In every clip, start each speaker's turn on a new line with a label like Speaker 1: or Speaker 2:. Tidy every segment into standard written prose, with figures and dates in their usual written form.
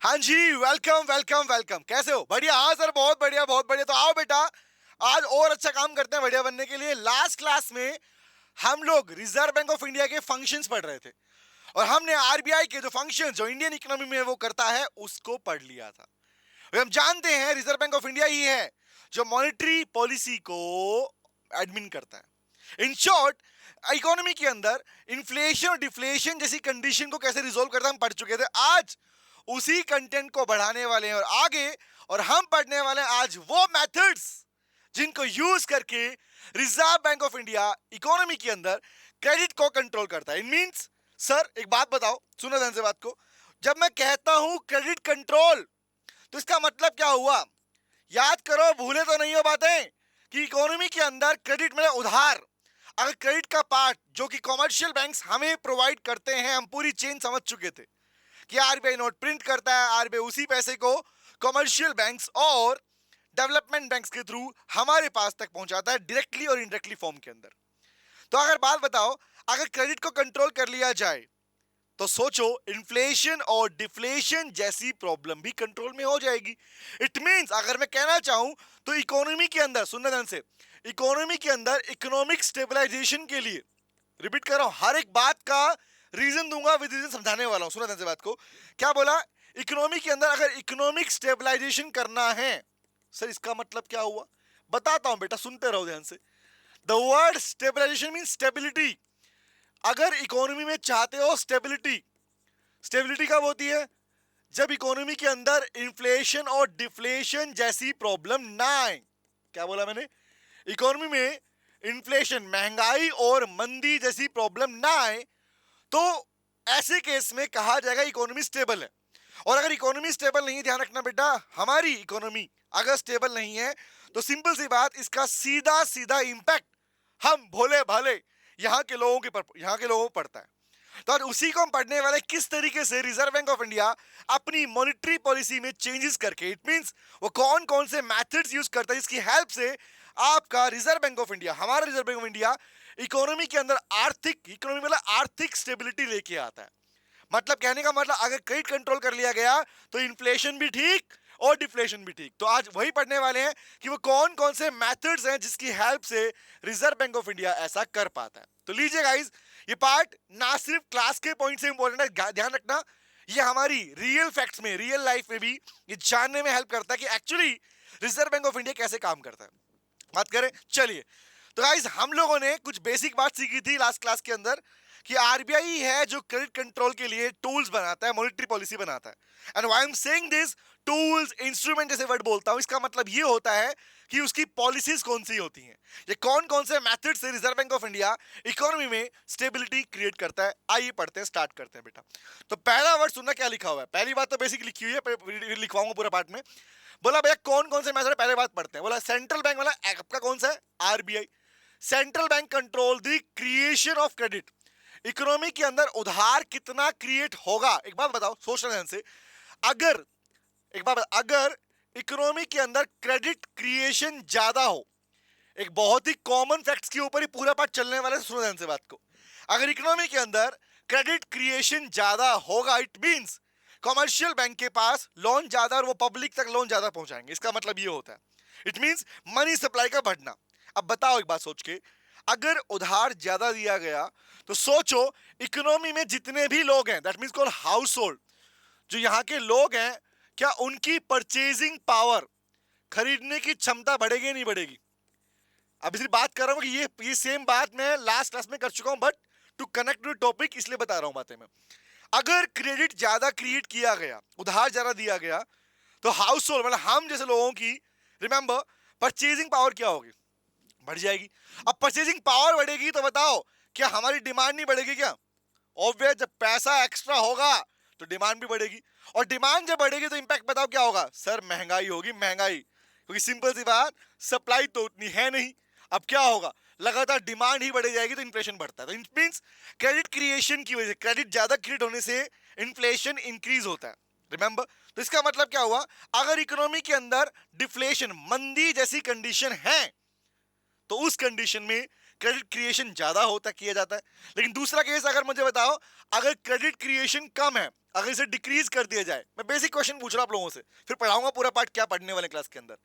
Speaker 1: हाँ जी, welcome welcome welcome. कैसे हो? बढ़िया। हाँ सर, बहुत बढ़िया बहुत बढ़िया। तो आओ बेटा, आज और अच्छा काम करते हैं बढ़िया बनने के लिए। लास्ट क्लास में हम लोग रिजर्व बैंक ऑफ इंडिया के फंक्शंस पढ़ रहे थे और हमने आरबीआई के जो फंक्शंस जो इंडियन इकोनॉमी में वो करता है उसको पढ़ लिया था। और हम जानते हैं रिजर्व बैंक ऑफ इंडिया ही है जो मॉनेटरी पॉलिसी को एडमिन करता है। इन शॉर्ट, इकोनॉमी के अंदर इन्फ्लेशन और डिफ्लेशन जैसी कंडीशन को कैसे रिजोल्व करता है हम पढ़ चुके थे। आज उसी कंटेंट को बढ़ाने वाले हैं और आगे, और हम पढ़ने वाले हैं आज वो मेथड्स जिनको यूज करके reserve bank of India economy के अंदर क्रेडिट को कंट्रोल करता है। इन मींस, सर एक बात बताओ, सुनो ध्यान से बात को। जब मैं कहता हूं क्रेडिट कंट्रोल, तो इसका मतलब क्या हुआ? याद करो, भूले तो नहीं हो बातें कि इकोनॉमी के अंदर क्रेडिट मतलब उधार। अगर क्रेडिट का पार्ट जो कि कॉमर्शियल बैंक्स हमें प्रोवाइड करते हैं, हम पूरी चेन समझ चुके थे कि आरबीआई नोट प्रिंट करता है, आरबीआई उसी पैसे को कॉमर्शियल बैंक्स और डेवलपमेंट बैंक्स के थ्रू हमारे पास तक पहुंचाता है, डायरेक्टली और इनडायरेक्टली फॉर्म के अंदर। तो अगर बात बताओ, अगर क्रेडिट को कंट्रोल कर लिया जाए तो सोचो इन्फ्लेशन और डिफ्लेशन जैसी प्रॉब्लम भी कंट्रोल में हो जाएगी। इट मींस, अगर मैं कहना चाहूं तो इकोनॉमी के अंदर, सुनना ध्यान से, इकोनॉमी के अंदर इकोनॉमिक स्टेबलाइजेशन के लिए, रिपीट कर रहा हूं, हर एक बात का रीजन दूंगा, विद रीजन समझाने वाला हूं। सुना ध्यान से बात को। क्या बोला? इकोनॉमी के अंदर अगर इकोनॉमिक स्टेबलाइजेशन करना है, सर इसका मतलब क्या हुआ? बताता हूं बेटा, सुनते रहो ध्यान से। The word stabilization mean stability. अगर इकोनॉमी में चाहते हो स्टेबिलिटी, स्टेबिलिटी कब होती है? जब इकोनॉमी के अंदर इन्फ्लेशन और डिफ्लेशन जैसी प्रॉब्लम ना आए। क्या बोला मैंने? इकोनॉमी में इन्फ्लेशन, महंगाई और मंदी जैसी प्रॉब्लम ना आए, तो ऐसे केस में कहा जाएगा इकोनॉमी स्टेबल है। और अगर इकोनॉमी स्टेबल नहीं है, ध्यान रखना बेटा, हमारी इकोनॉमी अगर स्टेबल नहीं है तो सिंपल सी बात, इसका सीधा सीधा इंपैक्ट हम भोले भाले यहाँ के लोगों को पड़ता है। तो आज उसी को हम पढ़ने वाले, किस तरीके से रिजर्व बैंक ऑफ इंडिया अपनी मॉनेटरी पॉलिसी में चेंजेस करके, इट मींस वो कौन कौन से मेथड्स यूज करता है जिसकी हेल्प से आपका रिजर्व बैंक ऑफ इंडिया, हमारा reserve bank of India economy के अंदर आर्थिक, इकोनॉमी मतलब आर्थिक स्टेबिलिटी लेके आता है। मतलब कहने का मतलब, अगर क्रेडिट कंट्रोल कर लिया गया तो इन्फ्लेशन भी ठीक और डिफ्लेशन भी ठीक। तो आज वही पढ़ने वाले हैं कि वो कौन कौन से मेथड्स हैं जिसकी हेल्प से रिजर्व बैंक ऑफ इंडिया ऐसा कर पाता है। तो लीजिए गाइस, ये पार्ट ना सिर्फ क्लास के पॉइंट से इंपॉर्टेंट है, ध्यान रखना, ये हमारी रियल फैक्ट्स में, रियल लाइफ में भी ये जानने में हेल्प करता है कि actually reserve bank of India कैसे काम करता है। बात करें, चलिए। तो गाइस, हम लोगों ने कुछ बेसिक बात सीखी थी लास्ट क्लास के अंदर कि आरबीआई है जो क्रेडिट कंट्रोल के लिए टूल्स बनाता है, मॉनेटरी पॉलिसी बनाता है। And why I am saying this, tools, instrument जैसे वर्ड बोलता हूं, इसका मतलब ये होता है कि उसकी पॉलिसीज कौन सी होती हैं, ये कौन कौन से मेथड से reserve bank of India economy में स्टेबिलिटी क्रिएट करता है। आइए पढ़ते हैं, स्टार्ट करते हैं बेटा। तो पहला वर्ड सुनना, क्या लिखा हुआ है। पहली बात तो बेसिक लिखी हुई है, लिखवाऊंगा पूरा पार्ट में। बोला भैया कौन कौन से मेथड, पहले बात पढ़ते हैं। बोला सेंट्रल बैंक वाला आपका कौन सा है? RBI. Central bank control the creation of credit. Economy के अंदर उधार कितना क्रिएट होगा, एक बात बताओ, सोचना ध्यान से। अगर, एक बात बताओ, अगर इकोनॉमी के अंदर क्रेडिट क्रिएशन ज्यादा हो, एक बहुत ही कॉमन फैक्ट्स के ऊपर ही पूरा पार्ट चलने वाला है, सुनो ध्यान से बात को। अगर इकोनॉमी के अंदर क्रेडिट क्रिएशन ज्यादा होगा, इट मींस कॉमर्शियल बैंक के पास लोन ज्यादा और वो पब्लिक तक लोन ज्यादा पहुंचाएंगे। इसका मतलब ये होता है, इट मींस मनी सप्लाई का बढ़ना। अब बताओ एक बात सोच के, अगर उधार ज्यादा दिया गया तो सोचो इकोनॉमी में जितने भी लोग हैं, that means called house hold, जो यहाँ के लोग हैं, क्या उनकी परचेजिंग पावर, खरीदने की क्षमता बढ़ेगी नहीं बढ़ेगी? अब सिर्फ बात कर रहा हूं कि ये सेम बात मैं लास्ट क्लास में कर चुका हूं, but to connect to topic इसलिए बता रहा हूं बातें मैं। अगर क्रेडिट ज्यादा क्रिएट किया गया, उधार ज्यादा दिया गया, तो हाउस होल्ड मतलब हम जैसे लोगों की, रिमेंबर, परचेजिंग पावर क्या होगी? बढ़ जाएगी। अब परचेजिंग पावर बढ़ेगी तो बताओ, क्या हमारी डिमांड नहीं बढ़ेगी क्या? ऑब्वियस, जब पैसा एक्स्ट्रा होगा तो डिमांड भी बढ़ेगी, और डिमांड जब बढ़ेगी तो इंपैक्ट बताओ क्या होगा? सर महंगाई होगी, महंगाई, क्योंकि सिंपल सी बात, सप्लाई तो उतनी है नहीं। अब क्या होगा? लगातार डिमांड ही बढ़ जाएगी तो इन्फ्लेशन बढ़ता है। तो इट मींस क्रेडिट क्रिएशन की वजह से, क्रेडिट ज्यादा क्रिएट होने से इन्फ्लेशन इंक्रीज होता है, रिमेंबर। तो इसका मतलब क्या हुआ? अगर इकोनॉमी के अंदर डिफ्लेशन, मंदी जैसी कंडीशन है, तो उस कंडीशन में क्रेडिट क्रिएशन ज्यादा होता किया जाता है। लेकिन दूसरा केस अगर मुझे बताओ, अगर क्रेडिट क्रिएशन कम है, अगर इसे डिक्रीज कर दिया जाए, मैं बेसिक क्वेश्चन पूछ रहा हूं आप लोगों से, फिर पढ़ाऊंगा पूरा पार्ट क्या पढ़ने वाले क्लास के अंदर।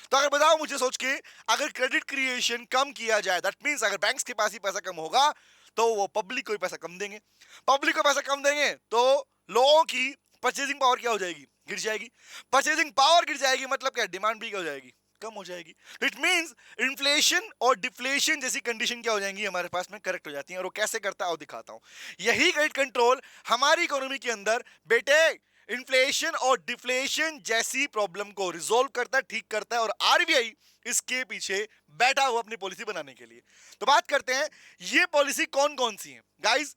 Speaker 1: तो अगर बताओ मुझे सोच के, अगर क्रेडिट क्रिएशन कम किया जाए, दैट मींस अगर बैंक्स के पास ही पैसा कम होगा तो वो पब्लिक को ही पैसा कम देंगे। पब्लिक को पैसा कम देंगे तो लोगों की परचेजिंग पावर क्या हो जाएगी? गिर जाएगी। परचेजिंग पावर गिर जाएगी मतलब क्या? डिमांड भी क्या हो जाएगी? कम हो जाएगी। इट मींस इन्फ्लेशन और डिफ्लेशन जैसी कंडीशन क्या हो जाएंगी हमारे पास में? करेक्ट हो जाती हैं। और वो कैसे करता है वो दिखाता हूं। यही क्रेडिट कंट्रोल हमारी इकोनॉमी के अंदर बेटे इन्फ्लेशन और डिफ्लेशन जैसी प्रॉब्लम को रिजोल्व करता है, ठीक करता है, और आरबीआई इसके पीछे बैठा हुआ अपनी पॉलिसी बनाने के लिए। तो बात करते हैं ये पॉलिसी कौन कौन सी है गाइस।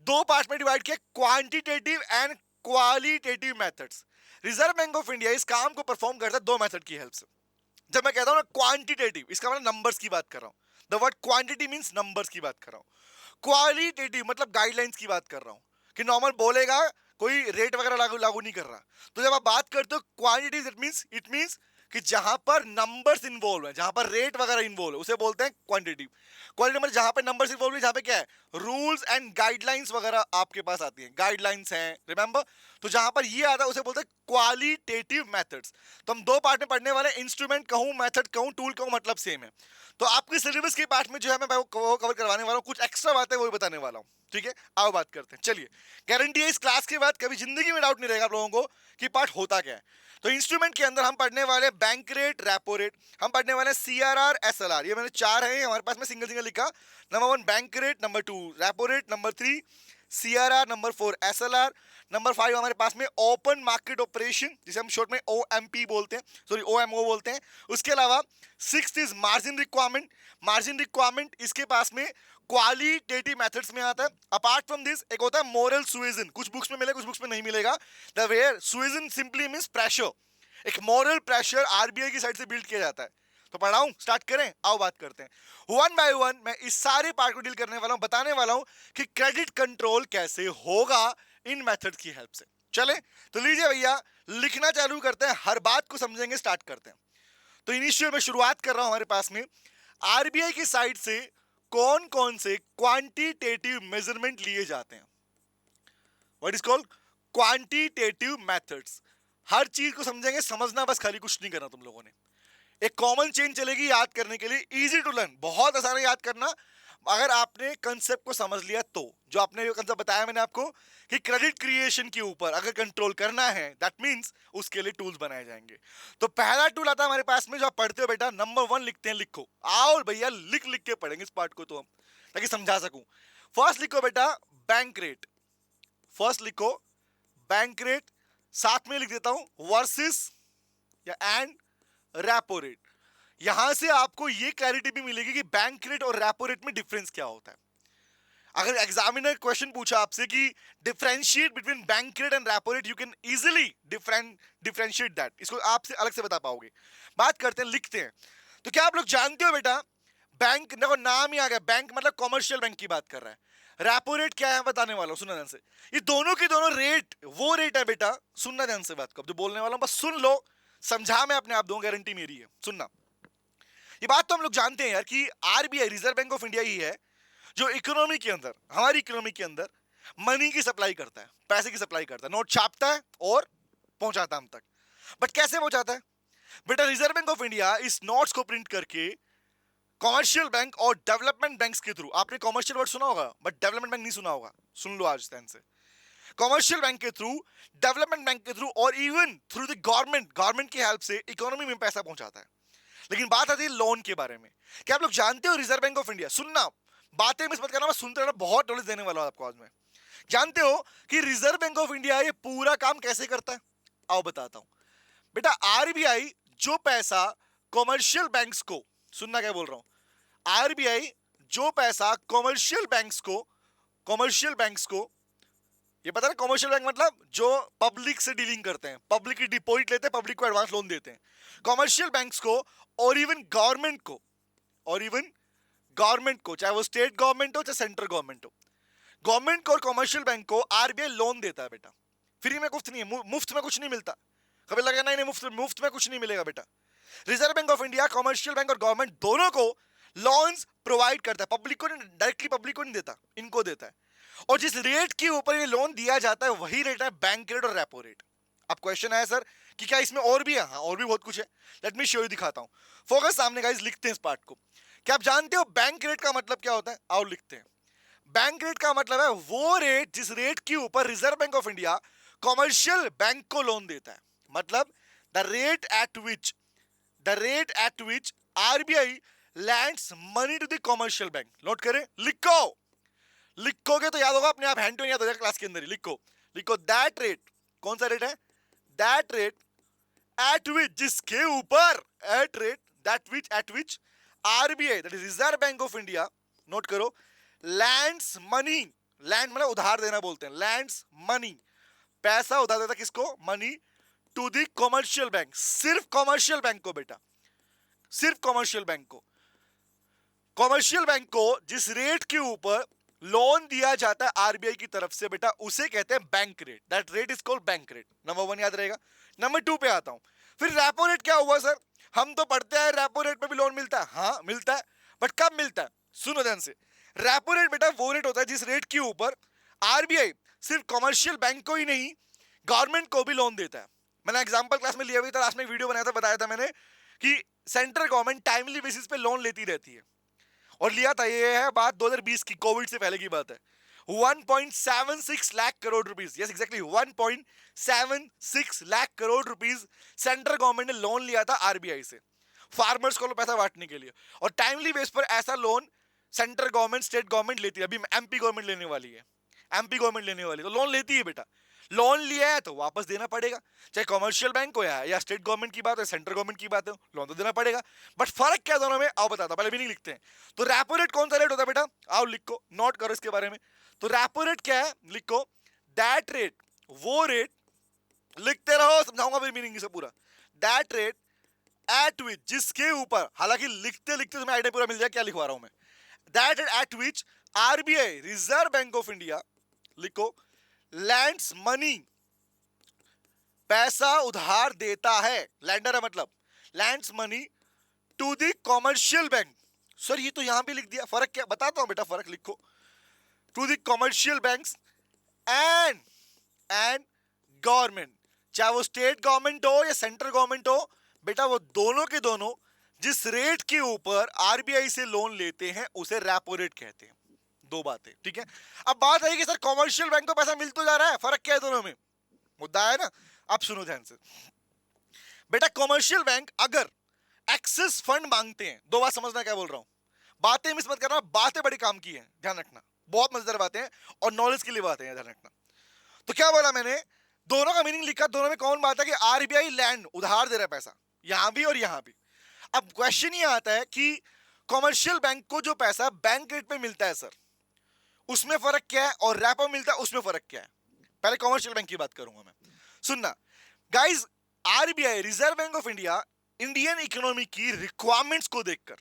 Speaker 1: दो पार्ट में डिवाइड किया, quantitative and qualitative methods. Reserve bank of India इस काम को परफॉर्म करता है दो मेथड की हेल्प से। जब मैं कहता हूं ना क्वांटिटेटिव, इसका मतलब नंबर्स की बात कर रहा हूं। The word quantity means numbers की बात कर रहा हूं। क्वालिटेटिव मतलब गाइडलाइंस की बात कर रहा हूं, कि नॉर्मल बोलेगा, कोई रेट वगैरह लागू लागू नहीं कर रहा। तो जब आप बात करते हो क्वांटिटी, इट मींस कि जहां पर नंबर्स इन्वॉल्व है, जहां पर रेट वगैरह इन्वॉल्व है, उसे बोलते हैं क्वांटिटी। क्वालिटी मतलब जहां पे नंबर्स इन्वॉल्व है, जहां पे क्या है, रूल्स एंड गाइडलाइंस वगैरह आपके पास आती हैं, गाइडलाइंस हैं, रिमेंबर। तो जहां पर ये आता है उसे बोलते हैं क्वालिटेटिव मेथड्स। तो हम दो पार्ट में पढ़ने वाले, इंस्ट्रूमेंट कहूं, मेथड कहूं, टूल कहूं, मतलब सेम है। तो आपके सिलेबस के पार्ट में जो है मैं वो कवर करवाने वाला हूं, कुछ एक्स्ट्रा बातें वो भी बताने वाला हूं। ठीक है, आओ बात करते हैं। चलिए, गारंटी है इस क्लास के बाद कभी जिंदगी में डाउट नहीं रहेगा आप लोगों को कि पार्ट होता क्या है। तो इंस्ट्रूमेंट के अंदर हम पढ़ने वाले बैंक रेट, रेपो रेट, हम पढ़ने वाले सीआरआर, एसएलआर। ये मैंने चार है हमारे पास में, सिंगल सिंगल लिखा। Number 1 bank rate, number 2 repo rate, number 3 CRR, number 4 SLR, number 5 हमारे पास में ओपन मार्केट ऑपरेशन, जिसे हम शॉर्ट में ओएमपी बोलते हैं, सॉरी ओएमओ बोलते हैं। उसके अलावा 6th is margin requirement. Margin requirement इसके पास में क्वालिटेटिव मेथड्स में आता है। अपार्ट फ्रॉम दिस एक होता है मोरल सुएजन, कुछ बुक्स में मिलेगा, कुछ बुक्स में नहीं मिलेगा। The where suasion simply means pressure, एक मॉरल प्रेशर आरबीआई की साइड से बिल्ड किया जाता है। तो पढ़ाऊं, स्टार्ट करें, आओ बात करते हैं। वन बाय वन मैं इस सारे पार्ट को डील करने वाला हूं, बताने वाला हूं कि क्रेडिट कंट्रोल कैसे होगा इन मेथड की हेल्प से। चले तो लीजिए भैया, लिखना चालू करते हैं, हर बात को समझेंगे, स्टार्ट करते हैं। तो इनिशियल में शुरुआत कर रहा हूं, हमारे पास में आरबीआई की साइड से कौन कौन से क्वांटिटेटिव मेजरमेंट लिए जाते हैं। What is called quantitative methods. हर चीज को समझेंगे, समझना बस, खाली कुछ नहीं करना तुम लोगों ने। एक कॉमन चेन चलेगी याद करने के लिए, इजी टू लर्न, बहुत आसान है याद करना अगर आपने कंसेप्ट को समझ लिया तो। जो आपने कंसेप्ट बताया मैंने आपको कि क्रेडिट क्रिएशन के ऊपर अगर कंट्रोल करना है, दैट मींस उसके लिए टूल्स बनाए जाएंगे। तो पहला टूल आता है हमारे पास में, जो आप पढ़ते हो बेटा, नंबर 1 लिखते हैं, लिखो। आओ भैया, लिख लिख के पढ़ेंगे इस पार्ट को तो हम, ताकि समझा सकूं। फर्स्ट लिखो बेटा बैंक रेट, फर्स्ट लिखो बैंक रेट, साथ में लिख देता हूं वर्सेस या एंड रेपो रेट। यहां से आपको ये क्लैरिटी भी मिलेगी कि बैंक रेट और रेपो रेट में डिफरेंस क्या होता है। अगर एग्जामिनर क्वेश्चन पूछा आपसे कि differentiate between bank rate and repo rate, you can easily differentiate that, इसको आपसे अलग से बता पाओगे। बात करते हैं, लिखते हैं। तो क्या आप लोग जानते हो बेटा, बैंक देखो नाम ही आ गया, बैंक मतलब कॉमर्शियल बैंक की बात कर रहा है। रेपो रेट क्या है बताने वाला हूं, सुनना ध्यान से। ये दोनों के दोनों रेट वो रेट है बेटा, सुनना ध्यान से बात को, जो बोलने वाला हूं बस सुन लो, समझा मैं अपने आप दूंगा, गारंटी मेरी है, सुनना। ये बात तो हम लोग जानते हैं यार कि RBI, reserve bank of India ही है जो इकोनॉमी के अंदर, हमारी इकोनॉमी के अंदर मनी की सप्लाई करता है, पैसे की सप्लाई करता है, नोट छापता है और पहुंचाता है हम तक। बट कैसे पहुंचाता है बेटा? रिजर्व बैंक ऑफ इंडिया इस नोट्स को प्रिंट करके कॉमर्शियल बैंक और डेवलपमेंट बैंक्स के थ्रू, आपने कॉमर्शियल वर्ड सुना होगा बट डेवलपमेंट बैंक नहीं सुना होगा, सुन लो आज ध्यान से। कॉमर्शियल बैंक के थ्रू, डेवलपमेंट बैंक के थ्रू और इवन थ्रू द गवर्नमेंट की हेल्प से इकोनॉमी में पैसा पहुंचाता है। लेकिन बात आती है लोन के बारे में। क्या आप लोग जानते हो रिजर्व बैंक ऑफ इंडिया, सुनना, बातें मिस मत करना, बस सुनते रहना, बहुत नॉलेज देने वाला हूं आपको आज मैं। जानते हो कि रिजर्व बैंक ऑफ इंडिया ये पूरा काम कैसे करता है? आओ बताता हूं बेटा। आरबीआई जो पैसा कॉमर्शियल बैंक्स को, सुनना क्या बोल रहा हूं, आरबीआई जो पैसा कॉमर्शियल बैंक्स को, ये पता है कॉमर्शियल बैंक मतलब जो पब्लिक से डीलिंग करते हैं, पब्लिक की डिपॉजिट लेते हैं, पब्लिक को एडवांस लोन देते हैं, कॉमर्शियल बैंक्स को और इवन गवर्नमेंट को, चाहे वो स्टेट गवर्नमेंट हो चाहे सेंट्रल गवर्नमेंट हो, गवर्नमेंट को और कॉमर्शियल बैंक को आरबीआई लोन देता है बेटा। फ्री में कुछ नहीं है, मुफ्त में कुछ नहीं मिलता। कभी लगा नहीं मुफ्त में कुछ नहीं मिलेगा बेटा। Reserve bank of India commercial bank और गवर्नमेंट दोनों को लॉन्स प्रोवाइड करता है, पब्लिक को नहीं, डायरेक्टली पब्लिक को नहीं देता, इनको देता है। और जिस रेट के ऊपर ये लोन दिया जाता है वही रेट है बैंक रेट और रेपो रेट। अब क्वेश्चन है सर कि क्या इसमें और भी है? हाँ, और भी बहुत कुछ है। लेट मी शो यू, दिखाता हूं। फोकस सामने गाइस, लिखते हैं इस पार्ट को। क्या आप जानते हो बैंक रेट का मतलब क्या होता है? आओ लिखते हैं। बैंक रेट का मतलब है वो रेट जिस रेट के ऊपर reserve bank of India commercial bank को लोन देता है। मतलब the rate at which RBI lends money to the commercial bank. Note करें, लिखो, लिखोगे तो याद होगा अपने आप, हैंड टू याद हो जाएगा क्लास के अंदर ही। लिखो, लिखो दैट रेट। कौन सा रेट है? दैट रेट एट विच, जिसके ऊपर, eight which RBI, that is reserve bank of India, note करो, लैंड्स मनी, लैंड मतलब उधार देना बोलते हैं, लैंड्स मनी, पैसा उधार देता किसको? Money, to the commercial bank, सिर्फ कॉमर्शियल बैंक को बेटा, सिर्फ कॉमर्शियल बैंक को। कॉमर्शियल बैंक को जिस रेट के ऊपर लोन दिया जाता है आरबीआई की तरफ से बेटा, उसे कहते हैं bank rate. That rate is called bank rate. Number 1 याद रहेगा। नंबर 2 पे आता हूं। फिर रेपो रेट क्या हुआ सर? हम तो पढ़ते हैं रेपो रेट पे भी लोन मिलता है। हाँ मिलता है, बट कब मिलता है? सुनो ध्यान से। रेपो रेट बेटा वो रेट होता है जिस रेट के ऊपर आरबीआई सिर्फ कॉमर्शियल बैंक को ही नहीं, गवर्नमेंट को भी लोन देता है। मैंने एग्जांपल क्लास में लिया हुआ था, लास्ट में वीडियो बनाया था, बताया था मैंने कि सेंट्रल गवर्नमेंट टाइमली बेसिस पे लोन लेती रहती है। और लिया था, ये है बात 2020 की, कोविड से पहले की बात है। 1.76 lakh crore rupees, yes exactly 1.76 lakh crore rupees central government ने लोन लिया था आरबीआई से, फार्मर्स को पैसा बांटने के लिए। और टाइमली बेस पर ऐसा loan central government, state government लेती है। अभी एमपी गवर्नमेंट लेने वाली है, एमपी गवर्नमेंट लेने वाली है, तो लोन लेती है बेटा। लोन लिया है तो वापस देना पड़ेगा, चाहे कमर्शियल बैंक हो या स्टेट गवर्नमेंट की बात है, सेंट्रल गवर्नमेंट की बात है, लोन तो देना पड़ेगा। बट फर्क क्या दोनों में, आओ बताता हूं, पहले मीनिंग लिखते हैं। तो रेपो रेट कौन सा रेट होता है बेटा? आओ लिखो, नोट करो इसके बारे में। तो रेपो रेट क्या है? लिखो, दैट रेट, वो रेट, लिखते रहो, समझाऊंगा फिर मीनिंग से पूरा। दैट रेट एट विच, जिसके ऊपर, हालांकि लिखते लिखते तुम्हें आइडिया पूरा मिल जाए क्या लिखवा रहा हूं मैं। That rate at which RBI, reserve bank of India, लिखो, लैंड्स मनी, पैसा उधार देता है, लैंडर है मतलब, lends money to the commercial bank. Sir ये तो यहां भी लिख दिया, फर्क क्या? बताता हूं बेटा फर्क, लिखो, to the commercial banks and government, चाहे वो स्टेट गवर्नमेंट हो या सेंट्रल गवर्नमेंट हो बेटा, वो दोनों के दोनों जिस रेट के ऊपर आरबीआई से लोन लेते हैं उसे रेपो रेट कहते हैं। दो बातें, ठीक है। अब बात है कि सर कॉमर्शियल बैंक को पैसा मिल तो जा रहा है, फर्क क्या है दोनों में? मुद्दा है ना। अब सुनो ध्यान से बेटा, कॉमर्शियल बैंक अगर एक्सेस फंड मांगते हैं, दो बात समझना क्या बोल रहा हूं, बातें मिस मत करना, बातें बड़ी काम की हैं, ध्यान रखना, बहुत मजेदार बातें हैं और नॉलेज के लिए बातें हैं, ध्यान रखना। तो क्या बोला मैंने? दोनों का मीनिंग लिखा, दोनों में कौन बात है कि आरबीआई लैंड उधार दे रहा है पैसा, यहां भी और यहां भी। अब क्वेश्चन ये आता है कि कॉमर्शियल बैंक को जो पैसा बैंक रेट पे मिलता है सर, उसमें फर्क क्या है, और रेपो मिलता है उसमें फर्क क्या है? पहले कॉमर्शियल बैंक की बात करूंगा मैं, सुनना guys. RBI, reserve bank of India, Indian economy की रिक्वायरमेंट्स को देखकर,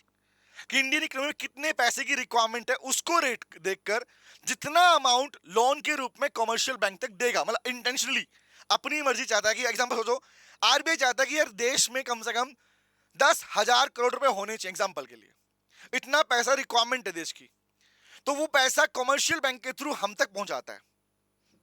Speaker 1: कि इंडियन इकोनॉमी में कितने पैसे की रिक्वायरमेंट है उसको रेट देखकर जितना अमाउंट लोन के रूप में कॉमर्शियल बैंक तक देगा, मतलब इंटेंशनली अपनी मर्जी चाहता है कि, एग्जांपल सोचो, आरबीआई चाहता है कि यार देश में कम से कम 10,000 करोड़ रुपए होने चाहिए, एग्जांपल के लिए इतना पैसा रिक्वायरमेंट है देश की, तो वो पैसा कॉमर्शियल बैंक के थ्रू हम तक पहुंचाता है।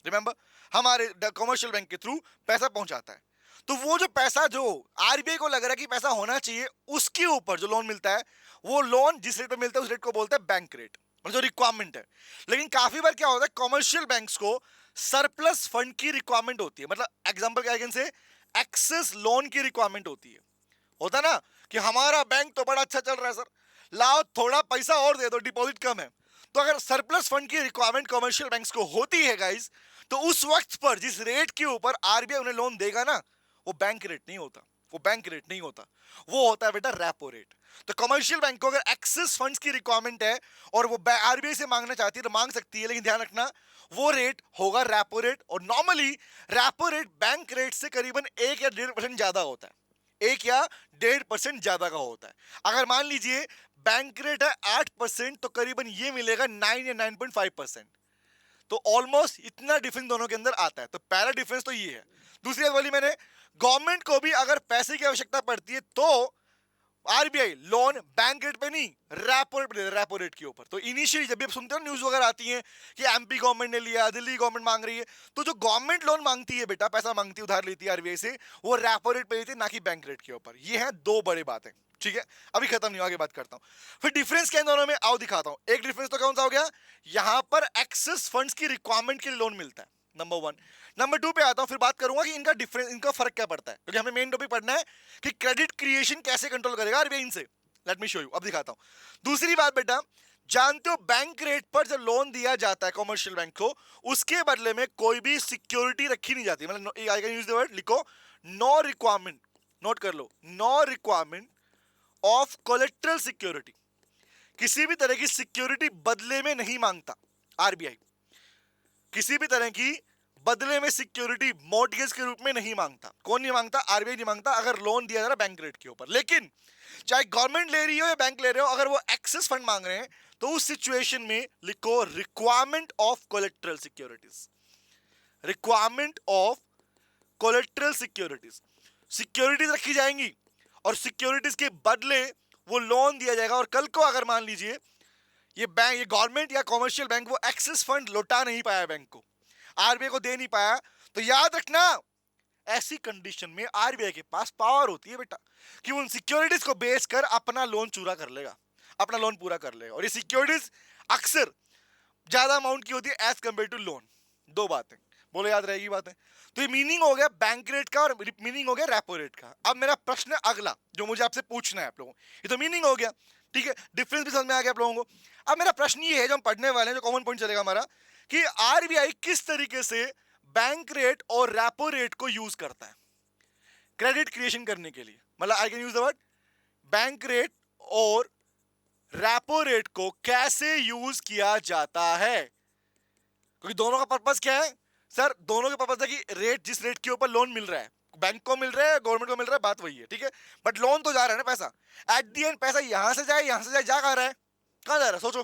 Speaker 1: रिमेंबर, हमारे कॉमर्शियल बैंक के थ्रू पैसा पहुंचाता है। तो वो जो पैसा जो आरबीआई को लग रहा है कि पैसा होना चाहिए, उसके ऊपर जो लोन मिलता है, वो लोन जिस रेट पे मिलता है उस रेट को बोलते हैं बैंक रेट, मतलब जो रिक्वायरमेंट है। लेकिन काफी बार क्या होता है, कॉमर्शियल बैंक्स को सरप्लस फंड की रिक्वायरमेंट होती है, मतलब एग्जांपल क्या से एक्सेस लोन की रिक्वायरमेंट होती है। होता ना कि हमारा बैंक तो बड़ा अच्छा चल रहा है सर, लाओ थोड़ा पैसा और दे दो, डिपॉजिट कम है। तो अगर सरप्लस फंड की रिक्वायरमेंट कॉमर्शियल बैंक्स को होती है गाइस, तो उस वक्त पर जिस रेट के ऊपर आरबीआई उन्हें लोन देगा ना, वो बैंक रेट नहीं होता, वो बैंक रेट नहीं होता, वो होता है बेटा रेपो रेट। तो कमर्शियल बैंक को अगर एक्सेस फंड्स की रिक्वायरमेंट है और वो आरबीआई से मांगना चाहती है तो मांग सकती है, लेकिन ध्यान रखना वो रेट होगा रेपो रेट। और normally repo rate bank rate से करीबन 1 या 1.5% ज्यादा होता है, 1 या 1.5% ज्यादा का होता है। अगर मान लीजिए बैंक रेट है 8%, तो करीबन ये मिलेगा 9 या 9.5%। तो ऑलमोस्ट इतना डिफरेंस दोनों के अंदर आता है। तो पहला डिफरेंस तो ये है। दूसरी बात बोली मैंने, गवर्नमेंट को भी अगर पैसे की आवश्यकता पड़ती है तो आरबीआई लोन बैंक रेट पे नहीं, रेपो रेट पे, रेपो रेट के ऊपर। तो इनिशियली जब भी आप सुनते हो न्यूज वगैरह आती है कि एमपी गवर्नमेंट ने लिया, दिल्ली गवर्नमेंट मांग रही है, तो जो गवर्नमेंट लोन मांगती है बेटा, पैसा मांगती है, उधार लेती है आरबीआई से, वो रेपो रेट पे लेती है, ना कि बैंक रेट के ऊपर। ये है दो बड़ी बातें, ठीक है। अभी खत्म नहीं, आगे बात करता हूं। फिर डिफरेंस क्या है दोनों में, आओ दिखाता हूं। एक डिफरेंस तो कौन सा हो गया, यहां पर एक्सेस फंड्स की रिक्वायरमेंट के लिए लोन मिलता है, नंबर वन। नंबर टू पे आता हूं, फिर बात करूंगा कि इनका डिफरेंस, इनका फर्क क्या पड़ता है, क्योंकि हमें मेन टॉपिक पढ़ना है कि क्रेडिट क्रिएशन कैसे कंट्रोल करेगा आरबीआई इनसे। लेट मी शो यू, अब दिखाता हूं। दूसरी बात बेटा, जानते हो बैंक रेट पर जब लोन दिया जाता है कमर्शियल बैंक को, उसके बदले में कोई भी सिक्योरिटी रखी नहीं जाती। मतलब I can use the word, लिखो नो रिक्वायरमेंट, नोट कर लो, no requirement of collateral security. किसी भी तरह की सिक्योरिटी बदले में नहीं मांगता आरबीआई, किसी भी तरह की बदले में सिक्योरिटी मॉर्टगेज के रूप में नहीं मांगता। कौन नहीं मांगता, आरबीआई नहीं मांगता, अगर लोन दिया जा रहा है बैंक रेट के ऊपर। लेकिन चाहे गवर्नमेंट ले रही हो या बैंक ले रहे हो, अगर वो एक्सेस फंड मांग रहे हैं, तो उस सिचुएशन में लिखो requirement of collateral securities, requirement of collateral securities. Securities रखी जाएंगी और सिक्योरिटीज के बदले वो लोन दिया जाएगा। और कल को अगर मान लीजिए ये बैंक, ये गवर्नमेंट या कॉमर्शियल बैंक वो एक्सेस फंड लौटा नहीं पाया बैंक को, आरबीआई को दे नहीं पाया, तो याद रखना ऐसी कंडीशन में आरबीआई के पास पावर होती है बेटा कि उन सिक्योरिटीज को बेच कर अपना लोन चूरा कर लेगा, अपना लोन पूरा कर लेगा। और ये सिक्योरिटीज अक्सर ज्यादा अमाउंट की होती है एज कंपेयर टू लोन। दो बातें बोलो, याद रहेगी बातें। तो ये मीनिंग हो गया बैंक रेट का और मीनिंग हो गया रेपो रेट का। अब मेरा प्रश्न अगला जो मुझे आपसे पूछना है आप लोगों, ये तो मीनिंग हो गया, ठीक है, डिफरेंस भी समझ में आ गया आप लोगों को। अब मेरा प्रश्न ये है जो हम पढ़ने वाले हैं, जो कॉमन पॉइंट चलेगा हमारा, कि आरबीआई किस तरीके से बैंक रेट और रेपो रेट को यूज करता है क्रेडिट क्रिएशन करने के लिए। मतलब I can use the word bank rate और रेपो रेट को कैसे यूज किया जाता है, क्योंकि दोनों का पर्पस क्या है सर, दोनों का पर्पस है कि रेट, जिस रेट के ऊपर लोन मिल रहा है, बैंक को मिल रहा है, गवर्नमेंट को मिल रहा है, बात वही है, ठीक है। बट लोन तो जा रहा है ना पैसा, एट दी एंड पैसा यहां से जाए, यहां से जाए, जा कहां रहा है, कहां जा रहा है, सोचो।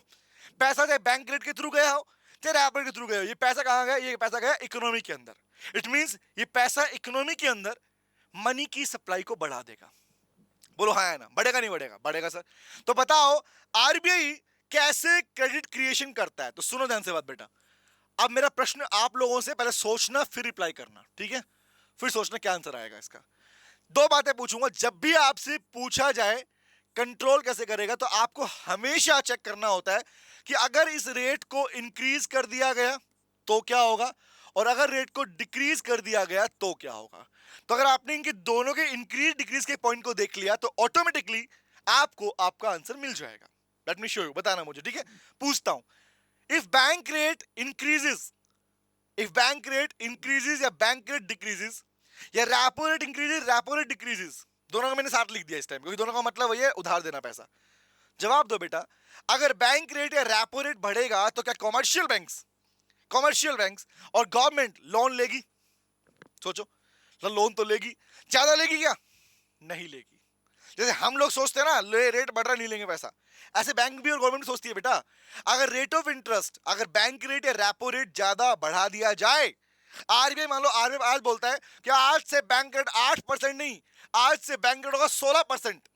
Speaker 1: पैसा चाहे बैंक रेट के थ्रू गया हो चाहे रेपो रेट के थ्रू गया हो, ये पैसा कहां गया, ये पैसा गया इकोनॉमी के अंदर। इट मींस ये पैसा इकोनॉमी के अंदर मनी की सप्लाई को बढ़ा देगा। बोलो हाँ है ना, बढ़ेगा नहीं बढ़ेगा, बढ़ेगा सर। तो बताओ आरबीआई कैसे क्रेडिट क्रिएशन करता है। तो सुनो ध्यान से बात बेटा, अब मेरा प्रश्न आप लोगों से पहले सोचना फिर रिप्लाई करना, ठीक है, फिर सोचना क्या आंसर आएगा इसका। दो बातें पूछूंगा, जब भी आपसे पूछा जाए कंट्रोल कैसे करेगा, तो आपको हमेशा चेक करना होता है कि अगर इस रेट को इंक्रीज कर दिया गया तो क्या होगा, और अगर रेट को डिक्रीज कर दिया गया तो क्या होगा। तो अगर आपने इनके दोनों के इंक्रीज डिक्रीज के पॉइंट को देख लिया तो ऑटोमेटिकली आपको आपका आंसर मिल जाएगा। लेट मी शो यू, बताना मुझे, ठीक है। पूछता हूं, if bank rate increases, if bank rate increases या bank rate decreases या repo rate increases, repo rate decreases, दोनों का मैंने साथ लिख दिया इस टाइम, क्योंकि दोनों का मतलब वही है उधार देना पैसा। जवाब दो बेटा, अगर बैंक रेट या रेपो रेट बढ़ेगा तो क्या कॉमर्शियल बैंक्स और गवर्नमेंट लोन लेगी, सोचो, लोन तो लेगी, ज्यादा लेगी क्या, नहीं लेगी। जैसे हम लोग सोचते हैं ना रेट बढ़ रहा नहीं लेंगे पैसा, ऐसे बैंक भी और गवर्नमेंट भी सोचती है बेटा, अगर रेट ऑफ इंटरेस्ट, अगर बैंक रेट या रेपो रेट ज्यादा बढ़ा दिया जाए, आरबीआई मान लो आरबीआई आज बोलता है कि आज से बैंक रेट 8% नहीं, आज से बैंक रेट होगा 16%,